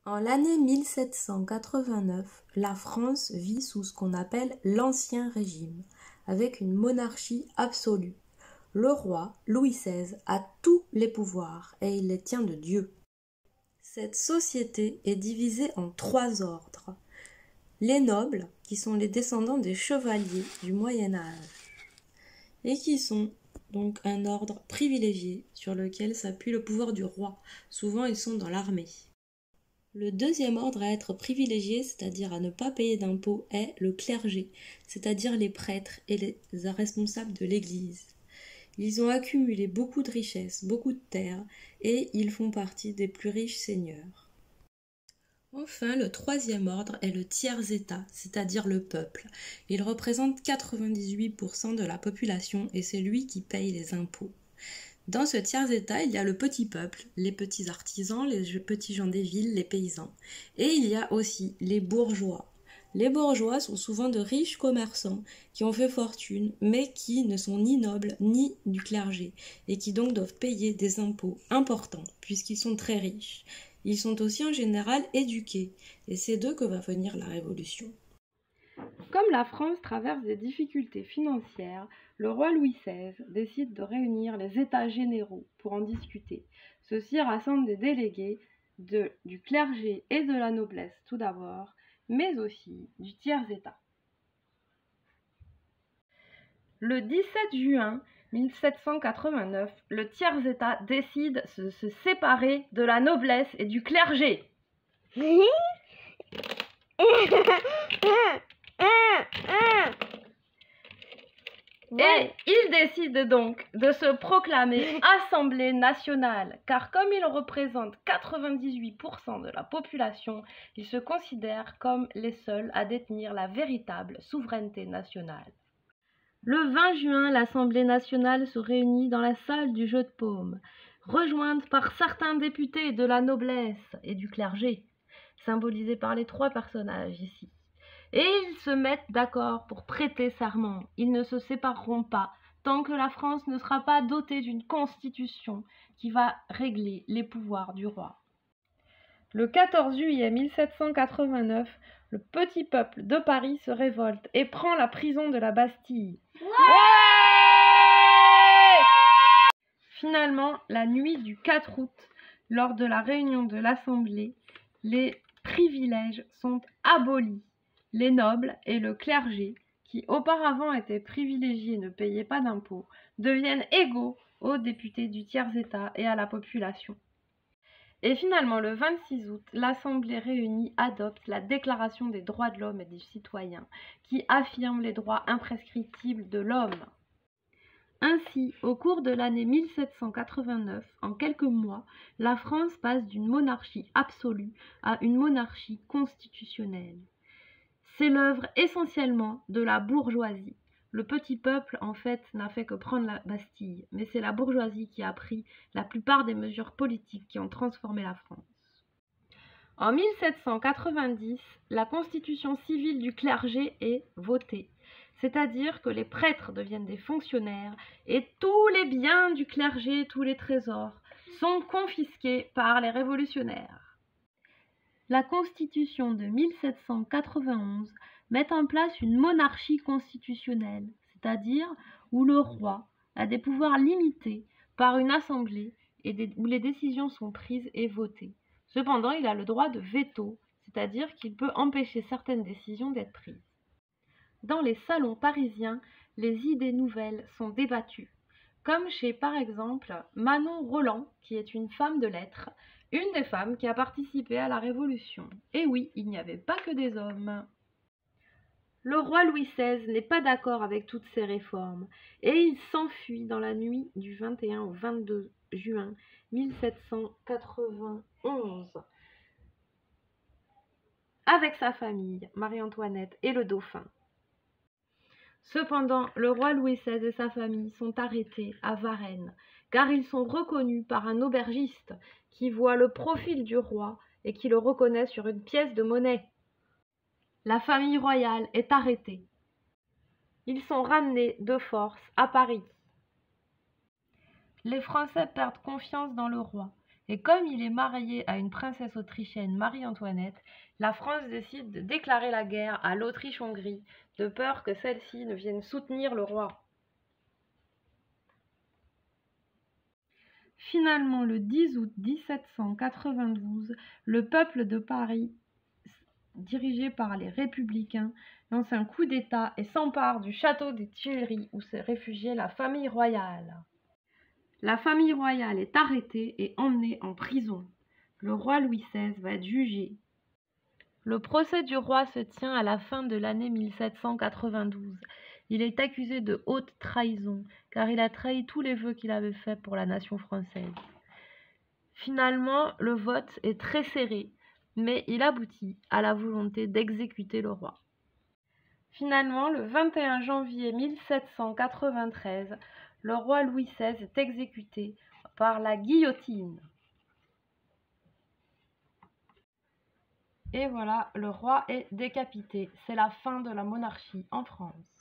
En l'année 1789, la France vit sous ce qu'on appelle l'Ancien Régime, avec une monarchie absolue. Le roi, Louis XVI, a tous les pouvoirs et il les tient de Dieu. Cette société est divisée en 3 ordres. Les nobles, qui sont les descendants des chevaliers du Moyen Âge, et qui sont donc un ordre privilégié sur lequel s'appuie le pouvoir du roi. Souvent, ils sont dans l'armée. Le deuxième ordre à être privilégié, c'est-à-dire à ne pas payer d'impôts, est le clergé, c'est-à-dire les prêtres et les responsables de l'Église. Ils ont accumulé beaucoup de richesses, beaucoup de terres, et ils font partie des plus riches seigneurs. Enfin, le troisième ordre est le tiers-état, c'est-à-dire le peuple. Il représente 98% de la population et c'est lui qui paye les impôts. Dans ce tiers-état, il y a le petit peuple, les petits artisans, les petits gens des villes, les paysans. Et il y a aussi les bourgeois. Les bourgeois sont souvent de riches commerçants qui ont fait fortune, mais qui ne sont ni nobles ni du clergé, et qui donc doivent payer des impôts importants, puisqu'ils sont très riches. Ils sont aussi en général éduqués, et c'est d'eux que va venir la Révolution. Comme la France traverse des difficultés financières, le roi Louis XVI décide de réunir les États généraux pour en discuter. Ceux-ci rassemblent des délégués du clergé et de la noblesse tout d'abord, mais aussi du tiers-État. Le 17 juin 1789, le tiers-État décide de se séparer de la noblesse et du clergé. Et il décide donc de se proclamer Assemblée nationale, car comme il représente 98% de la population, il se considère comme les seuls à détenir la véritable souveraineté nationale. Le 20 juin, l'Assemblée nationale se réunit dans la salle du Jeu de Paume, rejointe par certains députés de la noblesse et du clergé, symbolisés par les 3 personnages ici. Et ils se mettent d'accord pour prêter serment. Ils ne se sépareront pas tant que la France ne sera pas dotée d'une constitution qui va régler les pouvoirs du roi. Le 14 juillet 1789, le petit peuple de Paris se révolte et prend la prison de la Bastille. Ouais! Finalement, la nuit du 4 août, lors de la réunion de l'Assemblée, les privilèges sont abolis. Les nobles et le clergé, qui auparavant étaient privilégiés et ne payaient pas d'impôts, deviennent égaux aux députés du tiers-État et à la population. Et finalement, le 26 août, l'Assemblée réunie adopte la Déclaration des droits de l'homme et des citoyens, qui affirme les droits imprescriptibles de l'homme. Ainsi, au cours de l'année 1789, en quelques mois, la France passe d'une monarchie absolue à une monarchie constitutionnelle. C'est l'œuvre essentiellement de la bourgeoisie. Le petit peuple, en fait, n'a fait que prendre la Bastille, mais c'est la bourgeoisie qui a pris la plupart des mesures politiques qui ont transformé la France. En 1790, la constitution civile du clergé est votée, c'est-à-dire que les prêtres deviennent des fonctionnaires et tous les biens du clergé, tous les trésors, sont confisqués par les révolutionnaires. La Constitution de 1791 met en place une monarchie constitutionnelle, c'est-à-dire où le roi a des pouvoirs limités par une assemblée et où les décisions sont prises et votées. Cependant, il a le droit de veto, c'est-à-dire qu'il peut empêcher certaines décisions d'être prises. Dans les salons parisiens, les idées nouvelles sont débattues, comme chez par exemple Manon Roland, qui est une femme de lettres, une des femmes qui a participé à la Révolution. Et oui, il n'y avait pas que des hommes. Le roi Louis XVI n'est pas d'accord avec toutes ces réformes et il s'enfuit dans la nuit du 21 au 22 juin 1791 avec sa famille, Marie-Antoinette et le dauphin. Cependant, le roi Louis XVI et sa famille sont arrêtés à Varennes, car ils sont reconnus par un aubergiste qui voit le profil du roi et qui le reconnaît sur une pièce de monnaie. La famille royale est arrêtée. Ils sont ramenés de force à Paris. Les Français perdent confiance dans le roi, Et comme il est marié à une princesse autrichienne, Marie-Antoinette, la France décide de déclarer la guerre à l'Autriche-Hongrie, de peur que celle-ci ne vienne soutenir le roi. Finalement, le 10 août 1792, le peuple de Paris, dirigé par les Républicains, lance un coup d'État et s'empare du château des Tuileries où s'est réfugiée la famille royale. La famille royale est arrêtée et emmenée en prison. Le roi Louis XVI va être jugé. Le procès du roi se tient à la fin de l'année 1792. Il est accusé de haute trahison, car il a trahi tous les vœux qu'il avait faits pour la nation française. Finalement, le vote est très serré, mais il aboutit à la volonté d'exécuter le roi. Finalement, le 21 janvier 1793, le roi Louis XVI est exécuté par la guillotine. Et voilà, le roi est décapité. C'est la fin de la monarchie en France.